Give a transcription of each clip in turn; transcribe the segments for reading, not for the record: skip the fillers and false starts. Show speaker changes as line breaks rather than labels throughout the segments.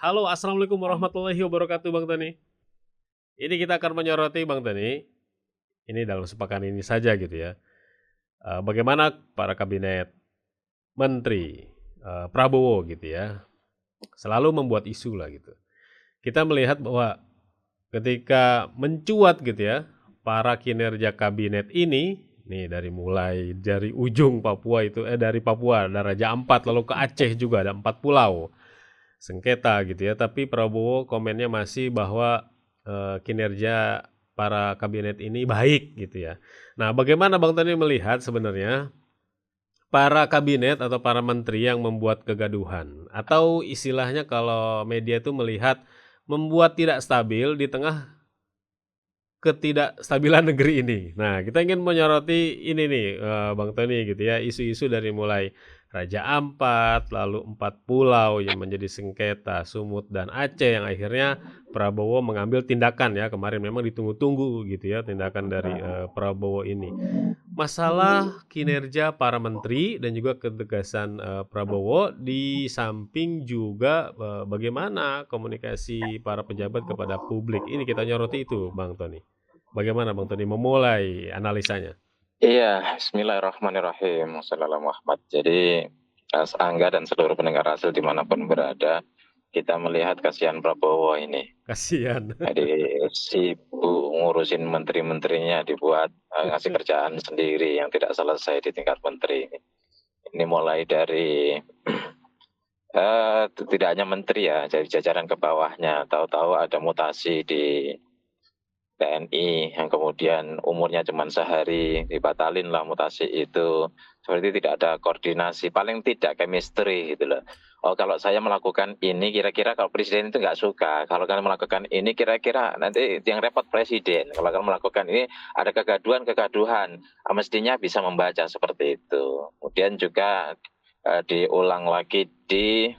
Halo, assalamualaikum warahmatullahi wabarakatuh, Bang Tani. Ini kita akan menyoroti, Bang Tani, ini dalam sepekan ini saja gitu ya. Bagaimana para kabinet menteri Prabowo gitu ya, selalu membuat isu lah gitu. Kita melihat bahwa ketika mencuat gitu ya, para kinerja kabinet ini, nih dari ujung Papua itu, dari Papua ada Raja Ampat, lalu ke Aceh juga ada 4 pulau sengketa gitu ya. Tapi Prabowo komennya masih bahwa kinerja para kabinet ini baik gitu ya. Nah, bagaimana Bang Tani melihat sebenarnya para kabinet atau para menteri yang membuat kegaduhan atau istilahnya kalau media itu melihat membuat tidak stabil di tengah ketidakstabilan negeri ini. Nah, kita ingin menyoroti ini nih, Bang Tony gitu ya, isu-isu dari mulai Raja Ampat, lalu 4 pulau yang menjadi sengketa, Sumut dan Aceh yang akhirnya Prabowo mengambil tindakan ya, kemarin memang ditunggu-tunggu gitu ya tindakan dari Prabowo ini. Masalah kinerja para menteri dan juga ketegasan Prabowo di samping juga bagaimana komunikasi para pejabat kepada publik. Ini kita nyoroti itu, Bang Tony. Bagaimana Bang Tony memulai analisanya?
Iya, bismillahirrahmanirrahim. Wassalamualaikum Muhammad. Jadi, Mas Angga dan seluruh pendengar Rasul dimanapun berada, kita melihat kasihan Prabowo ini.
Kasihan.
Jadi, sibuk ngurusin menteri-menterinya, dibuat ngasih kerjaan sendiri yang tidak selesai di tingkat menteri. Ini mulai dari tidak hanya menteri ya, jadi jajaran ke bawahnya. Tahu-tahu ada mutasi di TNI yang kemudian umurnya cuma sehari, dibatalin lah mutasi itu. Seperti tidak ada koordinasi, paling tidak chemistry gitu loh. Oh, kalau saya melakukan ini kira-kira kalau presiden itu nggak suka. Kalau kalian melakukan ini kira-kira nanti yang repot presiden. Kalau kalian melakukan ini ada kegaduhan-kegaduhan. Mestinya bisa membaca seperti itu. Kemudian juga diulang lagi di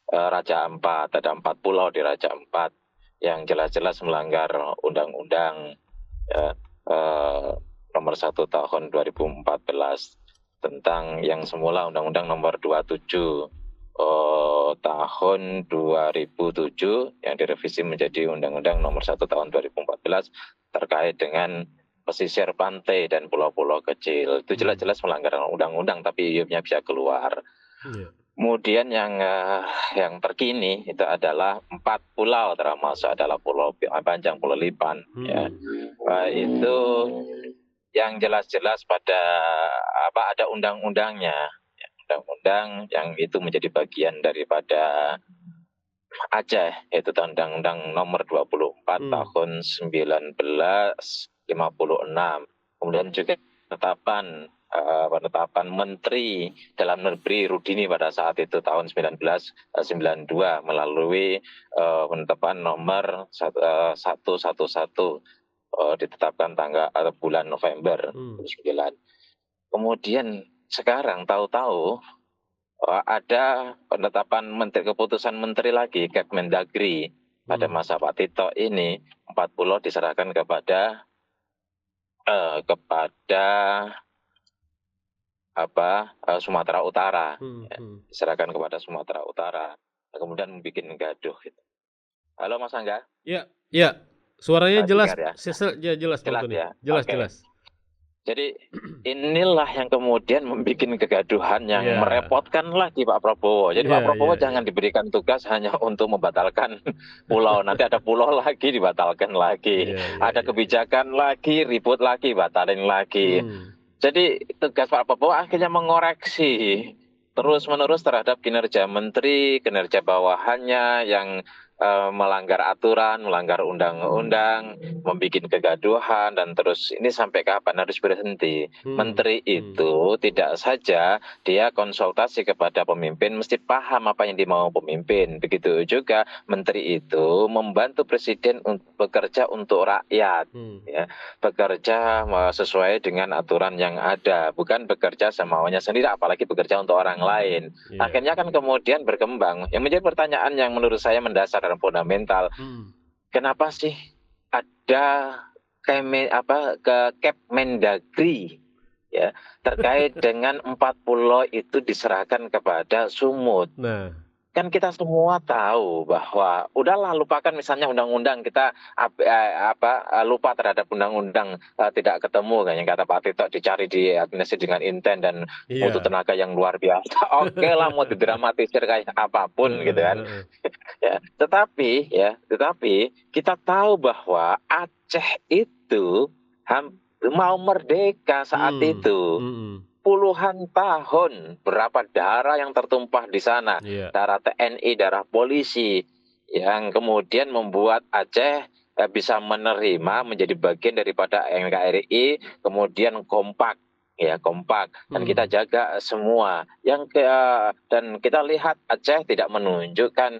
Raja Ampat. Ada 4 pulau di Raja Ampat yang jelas-jelas melanggar undang-undang ya, nomor 1 tahun 2014 tentang yang semula undang-undang nomor 27 tahun 2007 yang direvisi menjadi undang-undang nomor 1 tahun 2014 terkait dengan pesisir pantai dan pulau-pulau kecil. Itu jelas-jelas melanggar undang-undang tapi IUP-nya bisa keluar. Kemudian yang terkini itu adalah 4 pulau, termasuk adalah Pulau Panjang, Pulau Lipan. Ya. Itu yang jelas-jelas ada undang-undangnya, undang-undang yang itu menjadi bagian daripada Aceh, yaitu Undang-Undang Nomor 24 tahun 1956. Kemudian juga penetapan Menteri Dalam Negeri Rudini pada saat itu tahun 1992 melalui penetapan nomor 111 ditetapkan bulan November 9. Kemudian sekarang tahu-tahu ada penetapan keputusan menteri lagi Kemendagri pada masa Pak Tito ini 4 pulau diserahkan kepada Sumatera Utara, diserahkan kepada Sumatera Utara, kemudian membuat gaduh. Gitu. Halo Mas Angga?
Iya, suaranya jelas,
ya?
jelas
ya?
Jelas.
Jadi inilah yang kemudian membuat kegaduhan yang merepotkan lagi Pak Prabowo. Jadi Pak Prabowo jangan diberikan tugas hanya untuk membatalkan pulau. Nanti ada pulau lagi dibatalkan lagi. Ada kebijakan lagi, ribut lagi, batalin lagi. Jadi tugas Pak Prabowo akhirnya mengoreksi terus-menerus terhadap kinerja menteri, kinerja bawahannya yang melanggar aturan, melanggar undang-undang, membuat kegaduhan, dan terus ini sampai kapan harus berhenti. Menteri itu tidak saja dia konsultasi kepada pemimpin, mesti paham apa yang dimau pemimpin. Begitu juga menteri itu membantu presiden untuk bekerja untuk rakyat, ya, bekerja sesuai dengan aturan yang ada, bukan bekerja semaunya sendiri, apalagi bekerja untuk orang lain. Akhirnya kan kemudian berkembang. Yang menjadi pertanyaan yang menurut saya mendasar dan fundamental, kenapa sih ada Kemendagri terkait dengan 4 pulau itu diserahkan kepada Sumut. kan kita semua tahu bahwa udahlah lupakan misalnya undang-undang kita lupa terhadap undang-undang tidak ketemu kan yang kata Pak Tito dicari di administrasi dengan intent dan butuh
Iya.
tenaga yang luar biasa. Oke lah mau didramatisir kayak apapun gitu
Heeh
kan.
heeh.
Tetapi kita tahu bahwa Aceh itu mau merdeka saat itu.
Mhm.
Puluhan tahun, berapa darah yang tertumpah di sana,
Iya.
darah TNI, darah polisi, yang kemudian membuat Aceh bisa menerima menjadi bagian daripada NKRI, kemudian kompak, ya kompak, dan kita jaga semua. Dan kita lihat Aceh tidak menunjukkan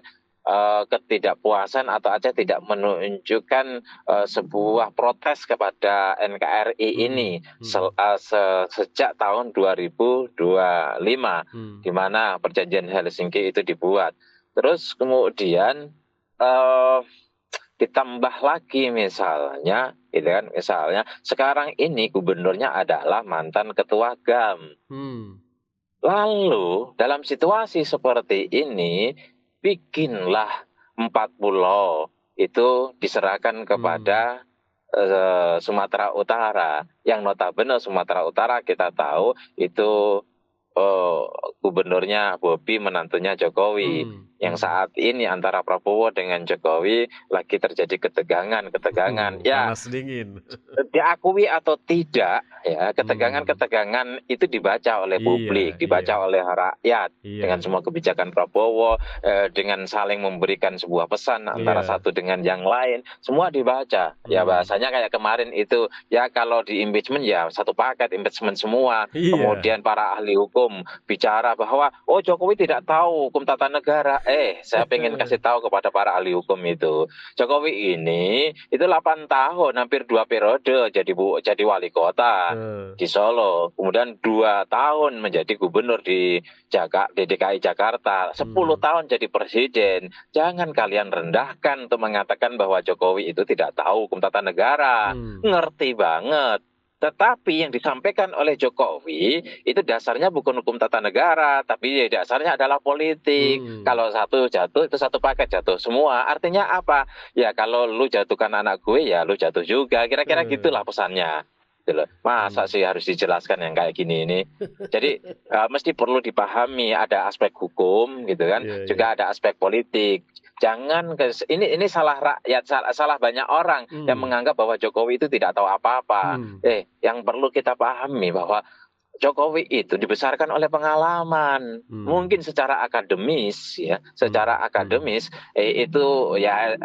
ketidakpuasan atau Aceh tidak menunjukkan sebuah protes kepada NKRI ini sejak tahun 2025 di mana perjanjian Helsinki itu dibuat. Terus kemudian ditambah lagi misalnya, gitu kan? Misalnya sekarang ini gubernurnya adalah mantan ketua GAM. Lalu dalam situasi seperti ini bikinlah 4 pulau itu diserahkan kepada Sumatera Utara, yang notabene Sumatera Utara kita tahu itu gubernurnya Bobi, menantunya Jokowi, yang saat ini antara Prabowo dengan Jokowi lagi terjadi ketegangan. Ya,
Panas dingin.
diakui atau tidak, ya ketegangan itu dibaca oleh publik, dibaca oleh rakyat dengan semua kebijakan Prabowo, dengan saling memberikan sebuah pesan antara satu dengan yang lain, semua dibaca. Ya bahasanya kayak kemarin itu, ya kalau di impeachment ya satu paket impeachment semua. Kemudian para ahli hukum bicara bahwa Jokowi tidak tahu hukum tata negara. Saya ingin kasih tahu kepada para ahli hukum itu, Jokowi ini itu 8 tahun, hampir 2 periode jadi wali kota di Solo, kemudian 2 tahun menjadi gubernur di DKI Jakarta, 10 tahun jadi presiden. Jangan kalian rendahkan untuk mengatakan bahwa Jokowi itu tidak tahu hukum tata negara. Ngerti banget. Tetapi yang disampaikan oleh Jokowi itu dasarnya bukan hukum tata negara, tapi dasarnya adalah politik. Kalau satu jatuh itu satu paket jatuh semua. Artinya apa? Ya kalau lu jatuhkan anak gue ya lu jatuh juga. Kira-kira gitulah pesannya. Masa sih harus dijelaskan yang kayak gini ini? Jadi mesti perlu dipahami ada aspek hukum gitu kan, juga ada aspek politik. Jangan ini salah rakyat, salah banyak orang yang menganggap bahwa Jokowi itu tidak tahu apa-apa. Yang perlu kita pahami bahwa Jokowi itu dibesarkan oleh pengalaman. Mungkin secara akademis ya, itu ya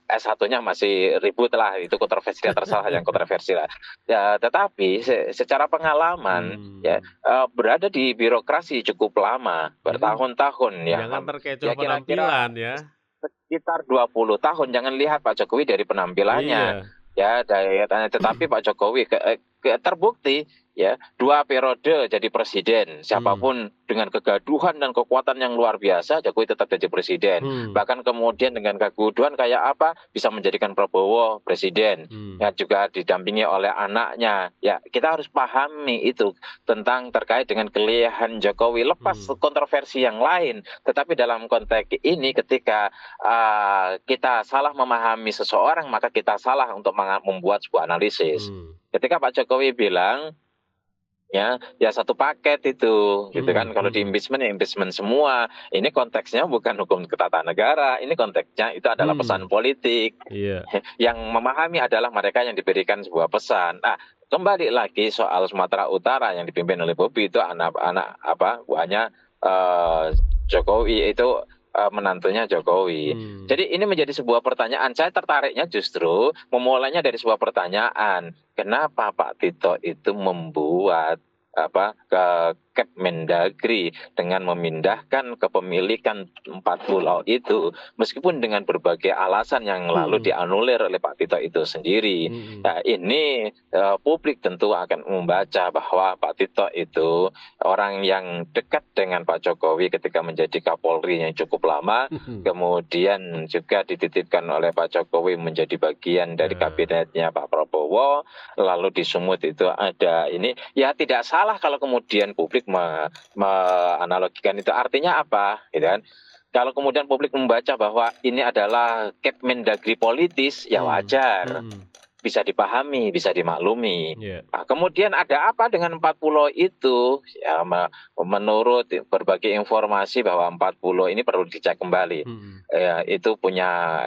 S1-nya masih ribut lah, itu kontroversial, tersalah yang kontroversial. Ya, tetapi secara pengalaman ya berada di birokrasi cukup lama, bertahun-tahun ya.
Jangan terkecoh
Ya kira-kira
penampilan ya.
sekitar 20 tahun. Jangan lihat Pak Jokowi dari penampilannya. Ya, tetapi Pak Jokowi terbukti ya 2 periode jadi presiden. Siapapun dengan kegaduhan dan kekuatan yang luar biasa, Jokowi tetap jadi presiden. Bahkan kemudian dengan kegaduhan kayak apa bisa menjadikan Prabowo presiden. Ya juga didampingi oleh anaknya. Ya kita harus pahami itu tentang terkait dengan kelihan Jokowi, lepas kontroversi yang lain. Tetapi dalam konteks ini ketika kita salah memahami seseorang, maka kita salah untuk membuat sebuah analisis. Ketika Pak Jokowi bilang ya satu paket itu gitu kan, kalau di impeachment ya impeachment semua. Ini konteksnya bukan hukum tata negara, ini konteksnya itu adalah pesan politik. Yang memahami adalah mereka yang diberikan sebuah pesan. Kembali lagi soal Sumatera Utara yang dipimpin oleh Bobi, itu anak-anak buahnya Jokowi, itu menantunya Jokowi. Jadi ini menjadi sebuah pertanyaan. Saya tertariknya justru memulainya dari sebuah pertanyaan. Kenapa Pak Tito itu membuat ke Kemendagri dengan memindahkan kepemilikan 4 pulau itu, meskipun dengan berbagai alasan yang lalu dianulir oleh Pak Tito itu sendiri. Nah, ini publik tentu akan membaca bahwa Pak Tito itu orang yang dekat dengan Pak Jokowi ketika menjadi Kapolri yang cukup lama, kemudian juga dititipkan oleh Pak Jokowi menjadi bagian dari kabinetnya Pak Prabowo, lalu di Sumut itu ada ini. Ya tidak salah kalau kemudian publik menganalogikan itu. Artinya apa gitu kan? Kalau kemudian publik membaca bahwa ini adalah Kepmendagri politis, ya wajar, bisa dipahami, bisa dimaklumi.
Iya.
Nah, kemudian ada apa dengan 4 pulau itu? Ya, menurut berbagai informasi bahwa 4 pulau ini perlu dicek kembali. Ya, itu punya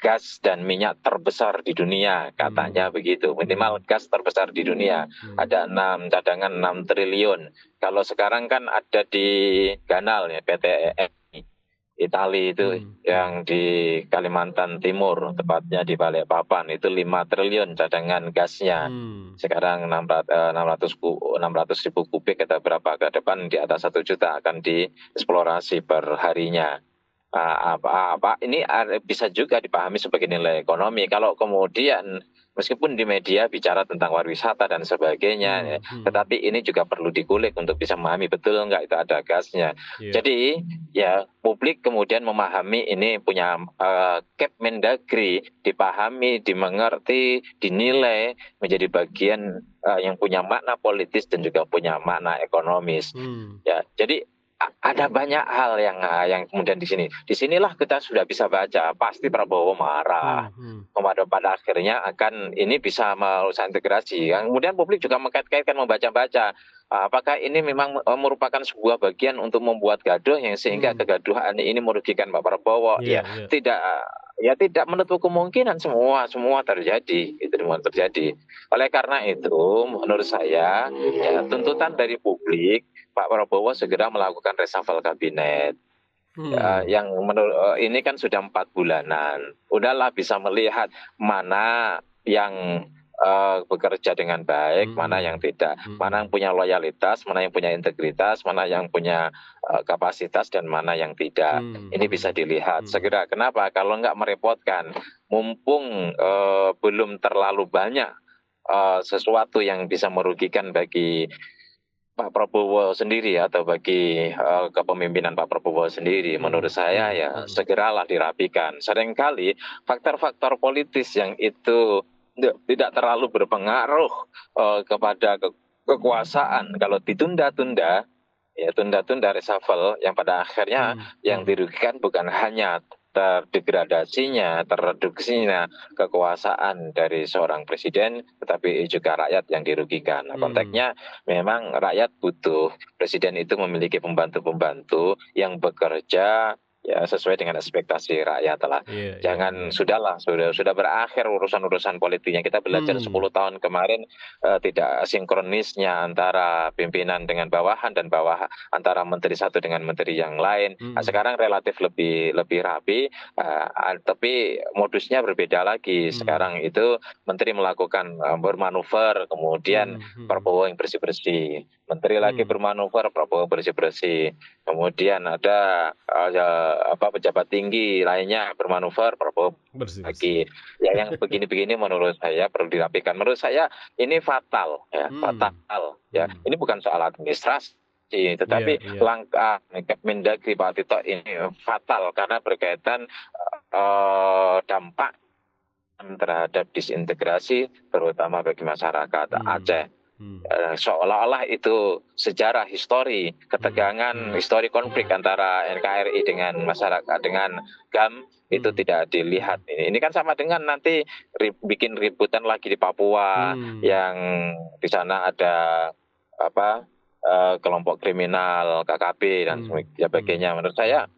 gas dan minyak terbesar di dunia, katanya begitu. Minimal gas terbesar di dunia. Ada cadangan 6 triliun. Kalau sekarang kan ada di Ganal ya, PT Itali itu yang di Kalimantan Timur, tepatnya di Balikpapan, itu 5 triliun cadangan gasnya. Sekarang 600 ribu kubik atau berapa, ke depan di atas 1 juta akan dieksplorasi per harinya. Ini bisa juga dipahami sebagai nilai ekonomi. Kalau kemudian meskipun di media bicara tentang pariwisata dan sebagainya, tetapi ini juga perlu dikulik untuk bisa memahami betul nggak itu ada gasnya. Jadi ya publik kemudian memahami ini punya Kepmendagri, dipahami, dimengerti, dinilai menjadi bagian yang punya makna politis dan juga punya makna ekonomis. Ya, jadi ada banyak hal yang kemudian di sini. Disinilah kita sudah bisa baca. Pasti Prabowo marah. Pada akhirnya akan ini bisa merusak integrasi. Kemudian publik juga mengkait-kaitkan, membaca-baca. Apakah ini memang merupakan sebuah bagian untuk membuat gaduh yang sehingga kegaduhan ini merugikan Pak Prabowo? Ya tidak. Ya tidak menutup kemungkinan semua terjadi, itu semua terjadi. Oleh karena itu, menurut saya, ya tuntutan dari publik Pak Prabowo segera melakukan reshuffle kabinet. Yang ini kan sudah 4 bulanan. Udahlah bisa melihat mana yang bekerja dengan baik, mana yang tidak, mana yang punya loyalitas, mana yang punya integritas, mana yang punya kapasitas dan mana yang tidak. Ini bisa dilihat segera. Kenapa? Kalau nggak merepotkan, mumpung belum terlalu banyak sesuatu yang bisa merugikan bagi Pak Prabowo sendiri atau bagi kepemimpinan Pak Prabowo sendiri, menurut saya ya segeralah dirapikan. Seringkali faktor-faktor politis yang itu tidak terlalu berpengaruh kepada kekuasaan, kalau ditunda-tunda, ya tunda-tunda reshuffle, yang pada akhirnya yang dirugikan bukan hanya terdegradasinya, tereduksinya kekuasaan dari seorang presiden, tetapi juga rakyat yang dirugikan. Konteksnya memang rakyat butuh presiden itu memiliki pembantu-pembantu yang bekerja ya sesuai dengan ekspektasi rakyat lah. Jangan sudahlah, sudah berakhir urusan-urusan politiknya. Kita belajar 10 tahun kemarin tidak sinkronisnya antara pimpinan dengan bawahan dan bawah antara menteri satu dengan menteri yang lain. Sekarang relatif lebih rapi, tapi modusnya berbeda lagi. Sekarang itu menteri melakukan bermanuver, kemudian Prabowo yang bersih-bersih. Menteri lagi bermanuver, Prabowo bersih-bersih. Kemudian ada pejabat tinggi lainnya bermanuver, Prabowo lagi. Ya yang begini-begini menurut saya perlu dirapikan. Menurut saya ini fatal ya, fatal ya. Ini bukan soal administrasi, tetapi langkah Kepmendagri Pak Tito ini fatal karena berkaitan dampak terhadap disintegrasi terutama bagi masyarakat Aceh. Seolah-olah itu sejarah histori ketegangan, histori konflik antara NKRI dengan masyarakat, dengan GAM itu tidak dilihat. Ini kan sama dengan nanti bikin ributan lagi di Papua, yang di sana ada kelompok kriminal, KKB dan sebagainya. Menurut saya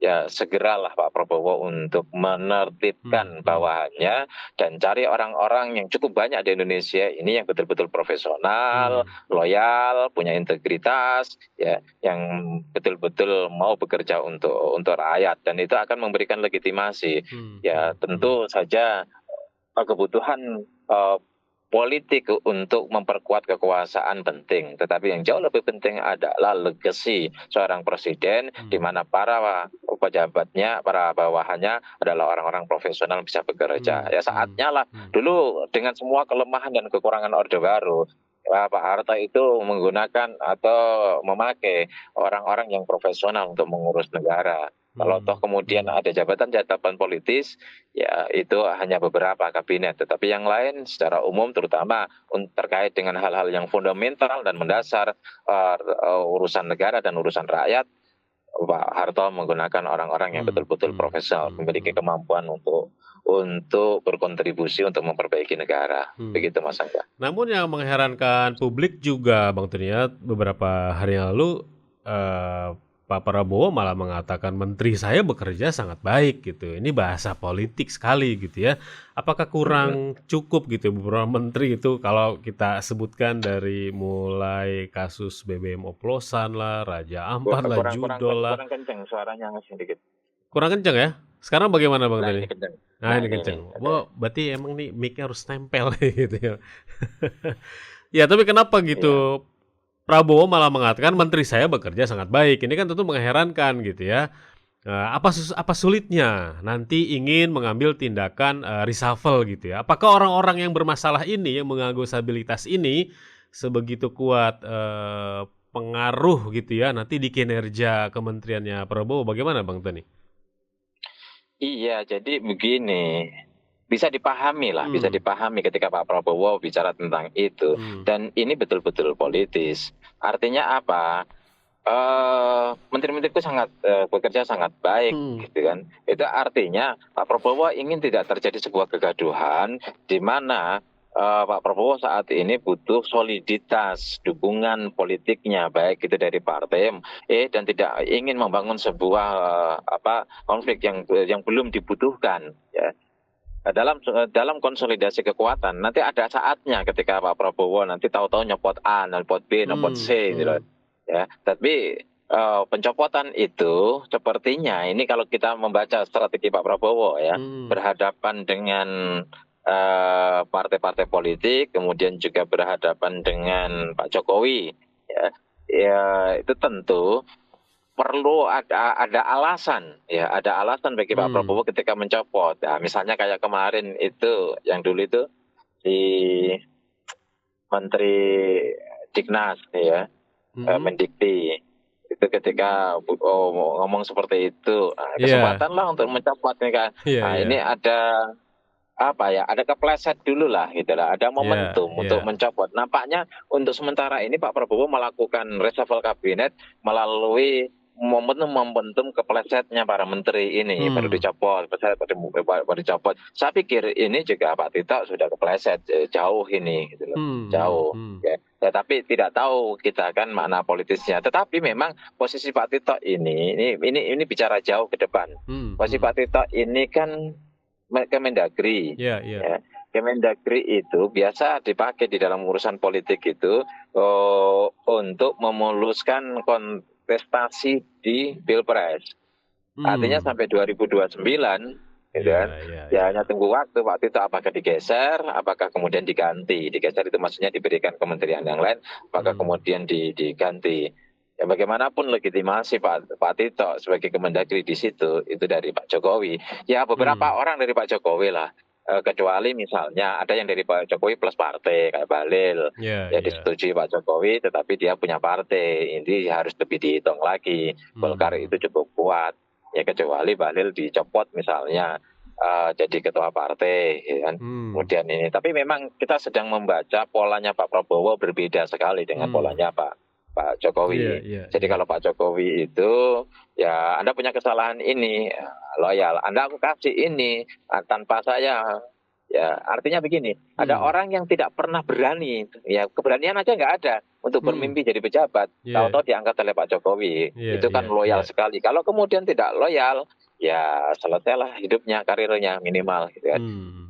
ya segeralah Pak Prabowo untuk menertibkan bawahannya dan cari orang-orang yang cukup banyak di Indonesia ini yang betul-betul profesional, loyal, punya integritas, ya, yang betul-betul mau bekerja untuk rakyat, dan itu akan memberikan legitimasi. Ya tentu saja kebutuhan politik untuk memperkuat kekuasaan penting, tetapi yang jauh lebih penting adalah legasi seorang presiden di mana para pejabatnya, para bawahannya adalah orang-orang profesional bisa bekerja. Ya saatnya lah, dulu dengan semua kelemahan dan kekurangan Orde Baru, Pak Harto itu menggunakan atau memakai orang-orang yang profesional untuk mengurus negara. Kalau toh kemudian ada jabatan-jabatan politis, ya itu hanya beberapa kabinet. Tetapi yang lain secara umum terutama terkait dengan hal-hal yang fundamental dan mendasar urusan negara dan urusan rakyat, Pak Harto menggunakan orang-orang yang betul-betul profesional, memiliki
hmm.
kemampuan untuk berkontribusi untuk memperbaiki negara. Begitu Mas Angga.
Namun yang mengherankan publik juga Bang Tony ya, beberapa hari yang lalu Pak Prabowo malah mengatakan menteri saya bekerja sangat baik gitu. Ini bahasa politik sekali gitu ya. Apakah kurang cukup gitu beberapa menteri itu kalau kita sebutkan dari mulai kasus BBM oplosan lah, Raja Ampat lah, Judol lah.
Kurang kenceng suaranya sedikit.
Kurang kencang ya? Sekarang bagaimana Bang
Nah
Tony?
ini kenceng.
Nah ini kencang. Wah, berarti emang nih mic-nya harus tempel gitu ya. Ya, tapi kenapa gitu Prabowo malah mengatakan menteri saya bekerja sangat baik. Ini kan tentu mengherankan gitu ya. Apa sulitnya nanti ingin mengambil tindakan reshuffle gitu ya. Apakah orang-orang yang bermasalah ini yang mengganggu stabilitas ini sebegitu kuat pengaruh gitu ya nanti di kinerja kementeriannya Prabowo? Bagaimana Bang Tony?
Iya, jadi begini, bisa dipahami lah, bisa dipahami ketika Pak Prabowo bicara tentang itu. Dan ini betul-betul politis. Artinya apa? Menteri-menteri itu sangat bekerja sangat baik, gitu kan. Itu artinya Pak Prabowo ingin tidak terjadi sebuah kegaduhan di mana Pak Prabowo saat ini butuh soliditas dukungan politiknya, baik itu dari partai dan tidak ingin membangun sebuah konflik yang belum dibutuhkan, ya. Dalam konsolidasi kekuatan nanti ada saatnya ketika Pak Prabowo nanti tahu-tahu nyopot A, nyopot B, nyopot C gitu, ya. Tapi pencopotan itu sepertinya ini kalau kita membaca strategi Pak Prabowo ya, berhadapan dengan partai-partai politik, kemudian juga berhadapan dengan Pak Jokowi, ya itu tentu perlu ada alasan, ya ada alasan bagi Pak Prabowo ketika mencopot. Ya, misalnya kayak kemarin itu yang dulu itu di Menteri Dignas ya, Mendikti itu ketika ngomong seperti itu, kesempatan lah untuk mencopot nih kan. Ini ada ada kepleset dulu lah gitu lah, ada momentum untuk mencopot. Nampaknya untuk sementara ini Pak Prabowo melakukan reshuffle kabinet melalui momentum keplesetnya para menteri ini baru dicopot. Saya pikir ini juga Pak Tito sudah kepleset jauh ini gitu loh. Jauh. Ya. Tetapi tidak tahu kita kan makna politisnya. Tetapi memang posisi Pak Tito ini bicara jauh ke depan. Posisi Pak Tito ini kan Kemendagri. Ya. Kemendagri itu biasa dipakai di dalam urusan politik itu untuk memuluskan kontestasi di Pilpres. Artinya sampai 2029 gitu kan. Ya hanya tunggu waktu itu apakah digeser, apakah kemudian diganti. Digeser itu maksudnya diberikan kementerian yang lain, apakah kemudian diganti. Ya bagaimanapun legitimasi Pak Tito sebagai Kemendagri di situ itu dari Pak Jokowi. Ya beberapa orang dari Pak Jokowi lah. Kecuali misalnya ada yang dari Pak Jokowi plus partai kayak Bahlil, disetujui Pak Jokowi, tetapi dia punya partai, ini harus lebih dihitung lagi. Golkar itu cukup kuat. Ya kecuali Bahlil dicopot misalnya jadi ketua partai, ya kan. Kemudian ini, tapi memang kita sedang membaca polanya Pak Prabowo berbeda sekali dengan polanya Pak Jokowi. Jadi kalau Pak Jokowi itu ya Anda punya kesalahan ini, loyal, Anda aku kasih ini tanpa saya. Ya artinya begini, ada orang yang tidak pernah berani, ya keberanian aja nggak ada untuk bermimpi jadi pejabat. Tahu-tahu diangkat oleh Pak Jokowi, itu kan loyal sekali. Kalau kemudian tidak loyal, ya selesailah hidupnya, karirnya minimal, gitu kan.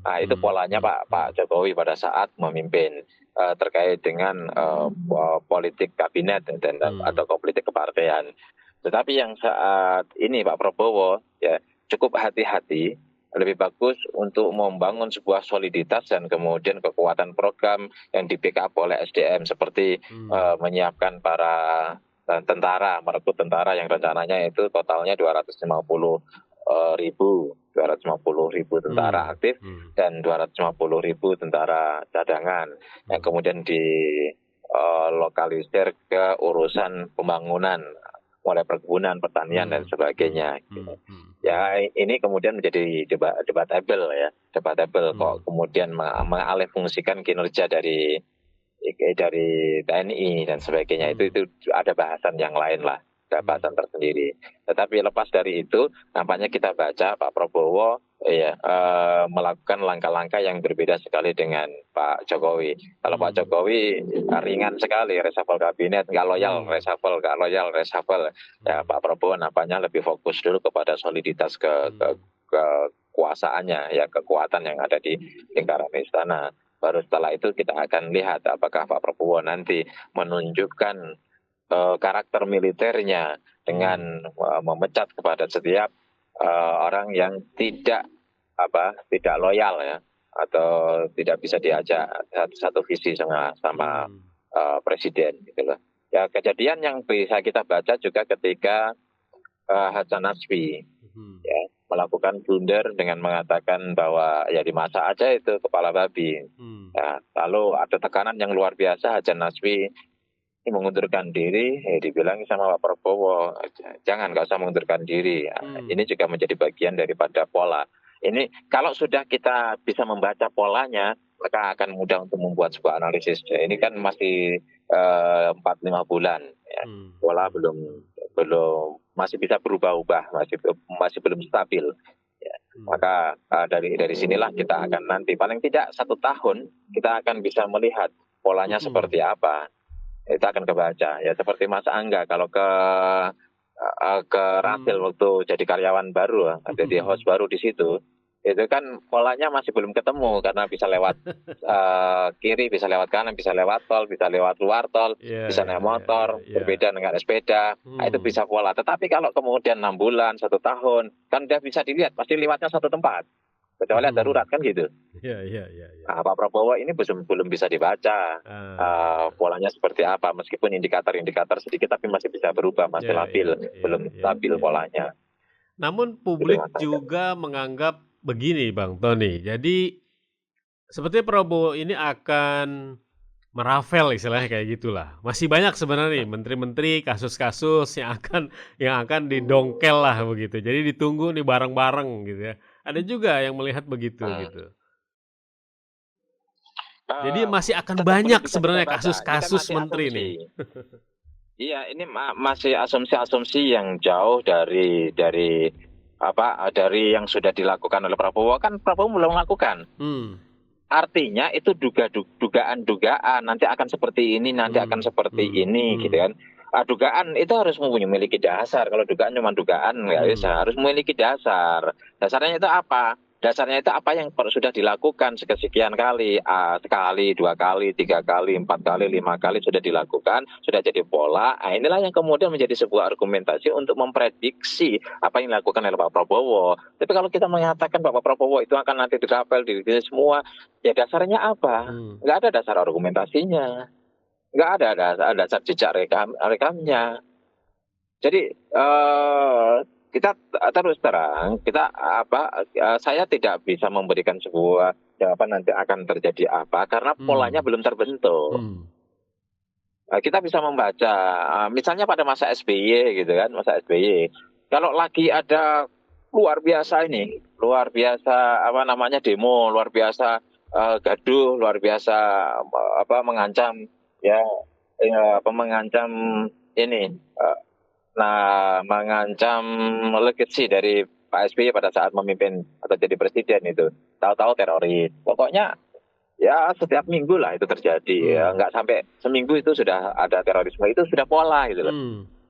Nah itu polanya Pak Jokowi pada saat memimpin terkait dengan politik kabinet dan atau politik kepartean. Tetapi yang saat ini Pak Prabowo ya cukup hati-hati, lebih bagus untuk membangun sebuah soliditas dan kemudian kekuatan program yang di backup oleh SDM seperti menyiapkan para tentara, merekrut tentara yang rencananya itu totalnya 250.000 tentara aktif dan 250.000 tentara cadangan yang kemudian dilokalisir ke urusan pembangunan mulai perkebunan, pertanian dan sebagainya. Ya ini kemudian menjadi debatable ya, kok kemudian mengalihfungsikan kinerja dari TNI dan sebagainya itu ada bahasan yang lain lah. jabatan tersendiri. Tetapi lepas dari itu, nampaknya kita baca Pak Prabowo melakukan langkah-langkah yang berbeda sekali dengan Pak Jokowi. Kalau Pak Jokowi ringan sekali, reshuffle kabinet, nggak loyal, reshuffle, nggak loyal, reshuffle. Ya Pak Prabowo nampaknya lebih fokus dulu kepada soliditas kekuasaannya, ya kekuatan yang ada di lingkaran istana. Baru setelah itu kita akan lihat apakah Pak Prabowo nanti menunjukkan karakter militernya dengan memecat kepada setiap orang yang tidak loyal ya, atau tidak bisa diajak satu visi sama presiden gitu loh. Ya kejadian yang bisa kita baca juga ketika Hasan Nasbi ya melakukan blunder dengan mengatakan bahwa ya dimasak aja itu kepala babi. Ya, lalu ada tekanan yang luar biasa, Hasan Nasbi ini mengundurkan diri, dibilang sama Pak Prabowo, jangan, nggak usah mengundurkan diri. Ini juga menjadi bagian daripada pola. Ini kalau sudah kita bisa membaca polanya, maka akan mudah untuk membuat sebuah analisis. Ini kan masih 4-5 bulan, ya. Pola belum masih bisa berubah-ubah, masih belum stabil. Ya. Maka dari sinilah kita akan nanti paling tidak 1 tahun kita akan bisa melihat polanya seperti apa. Itu akan kebaca ya, seperti Mas Angga kalau ke Rasil waktu jadi karyawan baru, jadi host baru di situ, itu kan polanya masih belum ketemu karena bisa lewat kiri, bisa lewat kanan, bisa lewat tol, bisa lewat luar tol, bisa naik motor, berbeda dengan sepeda. Nah, itu bisa pola. Tetapi kalau kemudian 6 bulan, 1 tahun, kan udah bisa dilihat pasti lewatnya satu tempat. Kecuali ada darurat kan gitu.
Iya.
Nah, Pak Prabowo ini belum bisa dibaca polanya seperti apa, meskipun indikator-indikator sedikit tapi masih bisa berubah, masih labil, belum stabil polanya.
Namun publik juga menganggap begini Bang Tony, jadi sepertinya Prabowo ini akan merafel istilahnya kayak gitulah. Masih banyak sebenarnya nih menteri-menteri, kasus-kasus yang akan didongkel lah begitu. Jadi ditunggu nih bareng-bareng gitu ya. Ada juga yang melihat begitu gitu. Jadi masih akan banyak sebenarnya kasus-kasus menteri nih.
Iya, ini masih asumsi-asumsi yang jauh dari yang sudah dilakukan oleh Prabowo. Kan Prabowo belum melakukan. Artinya itu dugaan-dugaan nanti akan seperti ini, nanti akan seperti ini gitu kan. Dugaan itu harus memiliki dasar. Kalau dugaan cuma dugaan nggak bisa, harus memiliki dasar. Dasarnya itu apa? Dasarnya itu apa yang sudah dilakukan sekian kali, sekali, 2 kali, 3 kali, 4 kali, 5 kali sudah dilakukan, sudah jadi pola. Nah, inilah yang kemudian menjadi sebuah argumentasi untuk memprediksi apa yang dilakukan oleh Pak Prabowo. Tapi kalau kita mengatakan Pak Prabowo itu akan nanti dirapel, di semua, ya dasarnya apa? Nggak ada dasar argumentasinya, nggak ada dasar jejak rekamnya. Jadi kita terus terang, saya tidak bisa memberikan sebuah jawaban nanti akan terjadi apa karena polanya belum terbentuk. Kita bisa membaca, misalnya pada masa SBY gitu kan, masa SBY, kalau lagi ada luar biasa demo, luar biasa gaduh, luar biasa mengancam mengancam legacy dari Pak SBY pada saat memimpin atau jadi presiden itu. Tahu-tahu teroris. Pokoknya ya setiap minggu lah itu terjadi. Ya, nggak sampai seminggu itu sudah ada terorisme. Itu sudah pola gitu loh.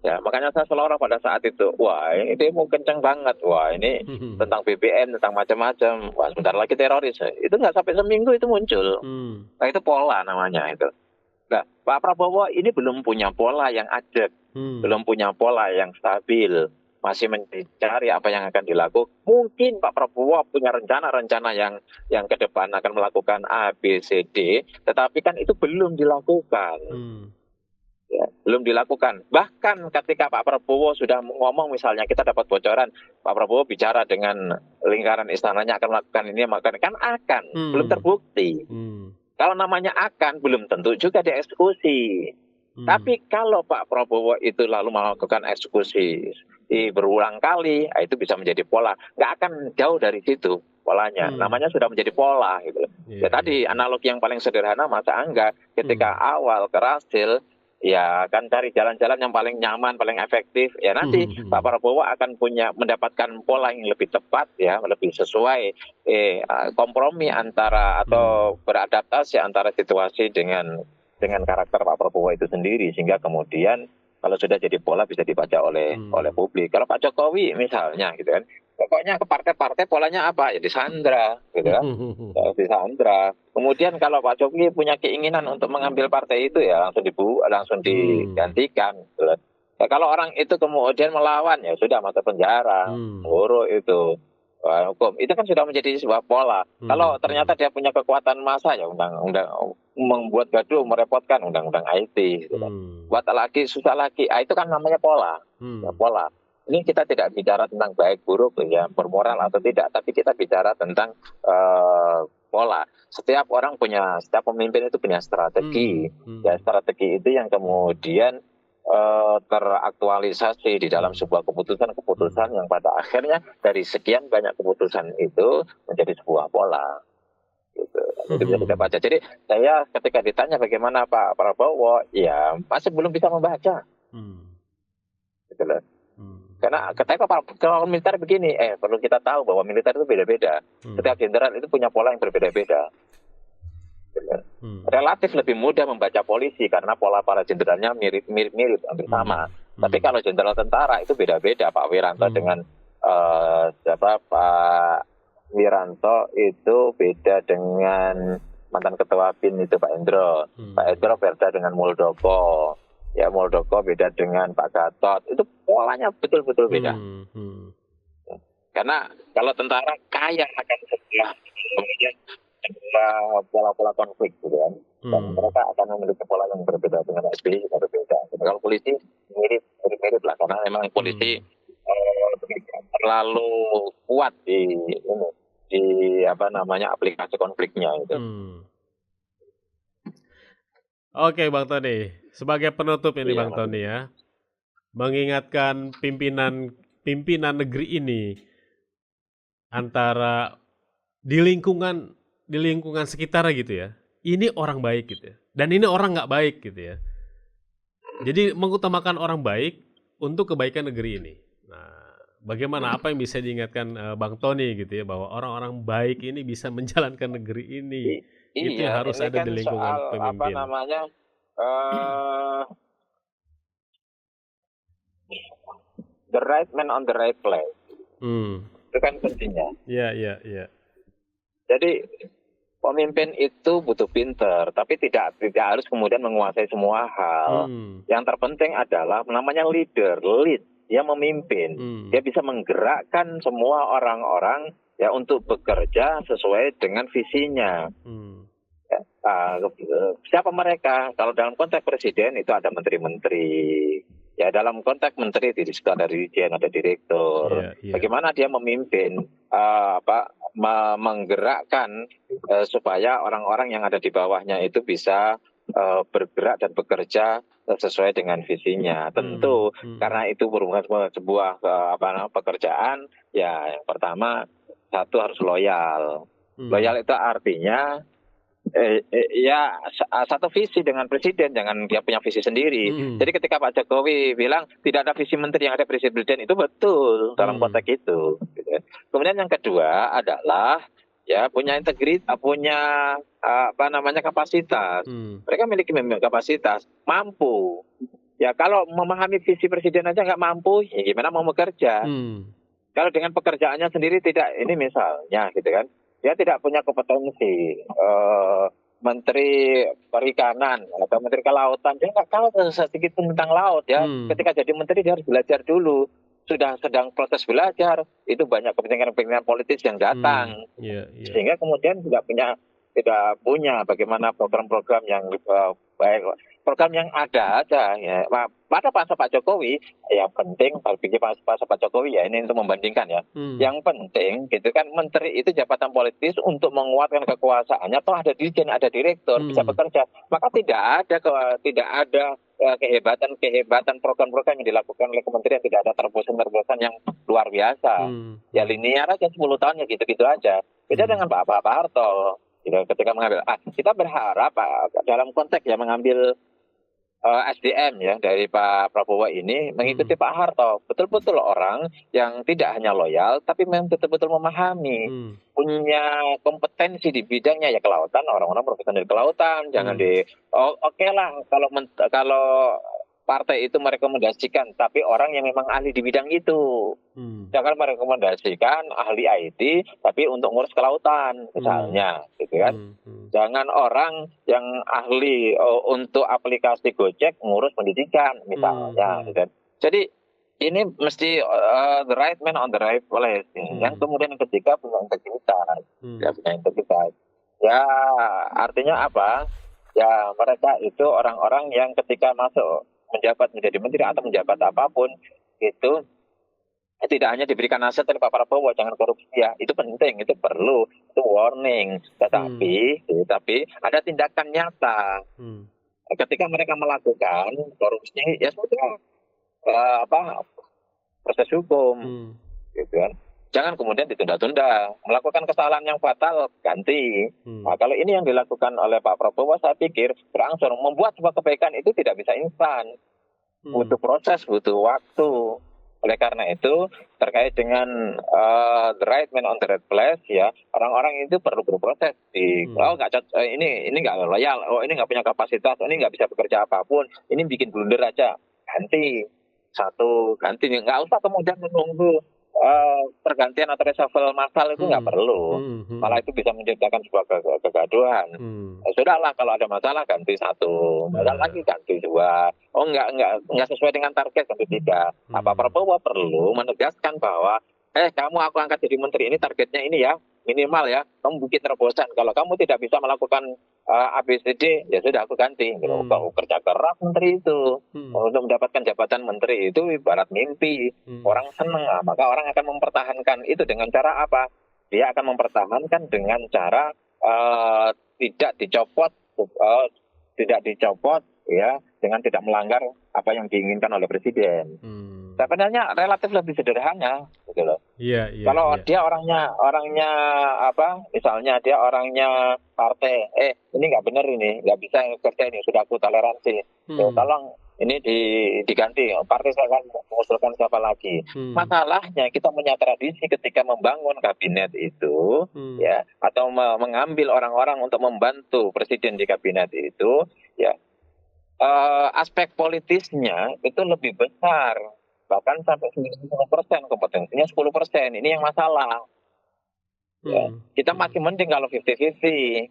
Ya, makanya saya selalu pada saat itu, wah ini demo kencang banget. Wah ini tentang BBM, tentang macam-macam. Wah sebentar lagi teroris. Itu nggak sampai seminggu itu muncul. Nah itu pola namanya itu. Nah, Pak Prabowo ini belum punya pola yang ajak, belum punya pola yang stabil, masih mencari apa yang akan dilakukan. Mungkin Pak Prabowo punya rencana-rencana yang ke depan akan melakukan A, B, C, D, tetapi kan itu belum dilakukan. Ya, belum dilakukan. Bahkan ketika Pak Prabowo sudah ngomong, misalnya kita dapat bocoran, Pak Prabowo bicara dengan lingkaran istananya akan melakukan ini, kan akan, belum terbukti. Kalau namanya akan, belum tentu juga dieksekusi. Tapi kalau Pak Prabowo itu lalu melakukan eksekusi berulang kali, itu bisa menjadi pola. Nggak akan jauh dari situ polanya. Namanya sudah menjadi pola. Gitu. Tadi analogi yang paling sederhana Mas Angga, ketika awal ke Rasil, ya kan cari jalan-jalan yang paling nyaman, paling efektif. Ya nanti Pak Prabowo akan mendapatkan pola yang lebih tepat ya, lebih sesuai kompromi antara atau beradaptasi antara situasi dengan karakter Pak Prabowo itu sendiri, sehingga kemudian kalau sudah jadi pola bisa dibaca oleh publik. Kalau Pak Jokowi misalnya gitu kan, pokoknya ke partai-partai polanya apa? Ya disandra gitu kan. Ya, disandra. Kemudian kalau Pak Jokowi punya keinginan untuk mengambil partai itu ya langsung digantikan gitu loh. Ya, kalau orang itu kemudian melawan ya sudah masuk penjara, buruk itu hukum. Itu kan sudah menjadi sebuah pola. Kalau ternyata dia punya kekuatan massa ya undang-undang membuat gaduh, merepotkan undang-undang IT gitu kan. Buat lagi susah lagi. Itu kan namanya pola. Ya, pola. Ini kita tidak bicara tentang baik buruk ya, bermoral atau tidak, tapi kita bicara tentang pola. Setiap pemimpin itu punya strategi. Ya, strategi itu yang kemudian teraktualisasi di dalam sebuah keputusan yang pada akhirnya dari sekian banyak keputusan itu menjadi sebuah pola. Gitu. Itu bisa kita baca. Jadi saya ketika ditanya bagaimana Pak Prabowo, ya masih belum bisa membaca. Gitu loh. Karena ketika kalau militer begini, perlu kita tahu bahwa militer itu beda-beda. Setiap jenderal itu punya pola yang berbeda-beda. Relatif lebih mudah membaca polisi karena pola para jenderalnya mirip hampir sama. Tapi kalau jenderal tentara itu beda-beda. Pak Wiranto dengan Pak Wiranto itu beda dengan mantan ketua BIN itu Pak Endro. Pak Endro beda dengan Muldoko. Ya Muldoko beda dengan Pak Gatot. Itu polanya betul-betul beda. Karena kalau tentara kaya akan kemudian pola-pola konflik gitu kan. Dan mereka akan memiliki pola yang berbeda dengan SBY juga berbeda. Kalau polisi mirip lah karena memang polisi terlalu kuat di aplikasi konfliknya itu.
Oke Bang Tony, sebagai penutup ini Bang Tony ya, mengingatkan pimpinan negeri ini antara di lingkungan sekitar gitu ya, ini orang baik gitu ya, dan ini orang nggak baik gitu ya. Jadi mengutamakan orang baik untuk kebaikan negeri ini. Nah, bagaimana apa yang bisa diingatkan Bang Tony gitu ya, bahwa orang-orang baik ini bisa menjalankan negeri ini. Itu yang harus ada
kan
di lingkungan
soal,
pemimpin.
The right man on the right place. Itu kan kuncinya.
Iya.
Jadi pemimpin itu butuh pinter, tapi tidak harus kemudian menguasai semua hal. Yang terpenting adalah namanya lead, dia memimpin. Dia bisa menggerakkan semua orang-orang ya untuk bekerja sesuai dengan visinya. Siapa mereka? Kalau dalam konteks presiden itu ada menteri-menteri. Ya dalam konteks menteri di situ ada dirjen, ada direktur. Bagaimana dia memimpin, menggerakkan supaya orang-orang yang ada di bawahnya itu bisa bergerak dan bekerja sesuai dengan visinya. Tentu karena itu berhubungan dengan sebuah pekerjaan, ya yang pertama satu harus loyal. Loyal itu artinya ya satu visi dengan presiden, jangan dia punya visi sendiri. Jadi ketika Pak Jokowi bilang tidak ada visi menteri yang ada visi presiden, itu betul dalam konteks itu. Kemudian yang kedua adalah ya punya integritas, punya kapasitas. Mereka memiliki kapasitas, mampu. Ya kalau memahami visi presiden aja nggak mampu, ya gimana mau bekerja? Kalau dengan pekerjaannya sendiri tidak, ini misalnya gitu kan. Dia tidak punya kompetensi menteri perikanan atau menteri kelautan, dia nggak tahu sedikit pun tentang laut ya. Ketika jadi menteri dia harus belajar dulu. Sudah sedang proses belajar, itu banyak kepentingan politis yang datang, sehingga kemudian tidak punya bagaimana program-program yang baik. Program yang ada aja ya. Pada masa Pak Jokowi ya penting, pikir masa Pak Jokowi ya ini untuk membandingkan ya. Yang penting gitu kan, menteri itu jabatan politis untuk menguatkan kekuasaannya. Toh ada dirjen, ada direktur, bisa bekerja. Maka tidak ada kehebatan program-program yang dilakukan oleh kementerian, tidak ada terobosan yang luar biasa. Ya linear aja 10 tahun ya gitu-gitu aja. Beda dengan Pak Harto. Ketika mengambil, kita berharap dalam konteks ya mengambil SDM ya dari Pak Prabowo ini mengikuti Pak Harto. Betul-betul orang yang tidak hanya loyal, tapi memang betul-betul memahami, punya kompetensi di bidangnya ya kelautan. Orang-orang profesional di kelautan, jangan oke lah kalau partai itu merekomendasikan, tapi orang yang memang ahli di bidang itu. Jangan merekomendasikan ahli IT, tapi untuk ngurus kelautan, misalnya, gitu kan. Jangan orang yang ahli untuk aplikasi Gojek ngurus pendidikan, misalnya. Gitu. Jadi ini mesti the right man on the right place. Yang kemudian yang ketiga punya integritas, ya punya integritas. Ya artinya apa? Ya mereka itu orang-orang yang ketika masuk menjabat menjadi menteri atau menjabat apapun itu tidak hanya diberikan nasihat oleh Pak Prabowo jangan korupsi ya, itu penting, itu perlu, itu warning, tetapi ada tindakan nyata. Ketika mereka melakukan korupsi ya sudah proses hukum, gitu kan. Jangan kemudian ditunda-tunda, melakukan kesalahan yang fatal ganti. Nah, kalau ini yang dilakukan oleh Pak Prabowo, saya pikir berangsur membuat sebuah kebaikan itu tidak bisa instan, butuh proses, butuh waktu. Oleh karena itu terkait dengan the right man on the right place ya, orang-orang itu perlu berproses ini nggak loyal, ini nggak punya kapasitas, ini nggak bisa bekerja apapun, ini bikin blunder aja, ganti nggak usah kemudian menunggu pergantian atau reshuffle massal itu nggak perlu, malah itu bisa menciptakan sebuah kegaduhan. Sudahlah kalau ada masalah ganti satu, masalah lagi ganti dua, nggak sesuai dengan target ganti tiga. Pak Prabowo perlu menegaskan bahwa kamu aku angkat jadi menteri ini targetnya ini ya, minimal ya, kamu bikin terobosan. Kalau kamu tidak bisa melakukan ABCD, ya sudah aku ganti. Kerja keras menteri itu untuk mendapatkan jabatan menteri itu ibarat mimpi. Orang senang, maka orang akan mempertahankan itu dengan cara apa? Dia akan mempertahankan dengan cara tidak dicopot ya, dengan tidak melanggar apa yang diinginkan oleh presiden. Sebenarnya relatif lebih sederhana, gitu loh. Kalau dia orangnya misalnya dia orangnya partai, ini nggak benar, ini nggak bisa kerja ini, sudah aku toleransi, tolong ini diganti, partai saya akan mengusulkan siapa lagi. Masalahnya kita punya tradisi ketika membangun kabinet itu, ya, atau mengambil orang-orang untuk membantu presiden di kabinet itu, ya, aspek politisnya itu lebih besar. Bahkan sampai 90%, kompetensinya 10%. Ini yang masalah. Ya. Kita masih mending kalau 50-50.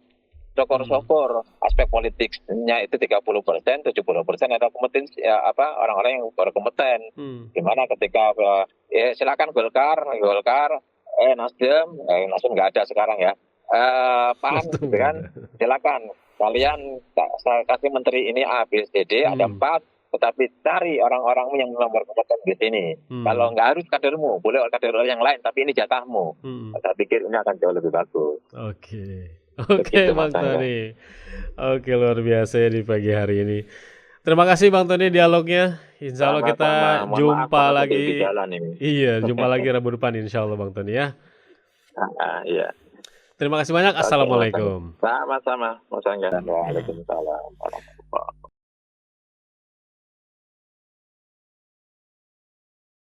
Syukur-syukur aspek politiknya itu 30%, 70% ada kompetensi orang-orang yang berkompeten. Gimana ketika silakan Golkar, Nasdem nggak ada sekarang ya. PAN gitu kan, silakan kalian saya kasih menteri ini A, B, C, D, ada 4. Tetapi cari orang-orang yang nomor kompeten di sini. Kalau nggak harus kadermu, boleh kader yang lain, tapi ini jatahmu. Saya pikir ini akan jauh lebih bagus.
Oke, Bang Tony. Oke, luar biasa ya di pagi hari ini. Terima kasih Bang Tony dialognya. Insya Allah kita jumpa lagi. Iya, jumpa lagi Rabu depan insya Allah Bang Tony ya.
Iya.
Terima kasih banyak. Assalamualaikum.
Sama-sama. Waalaikumsalam.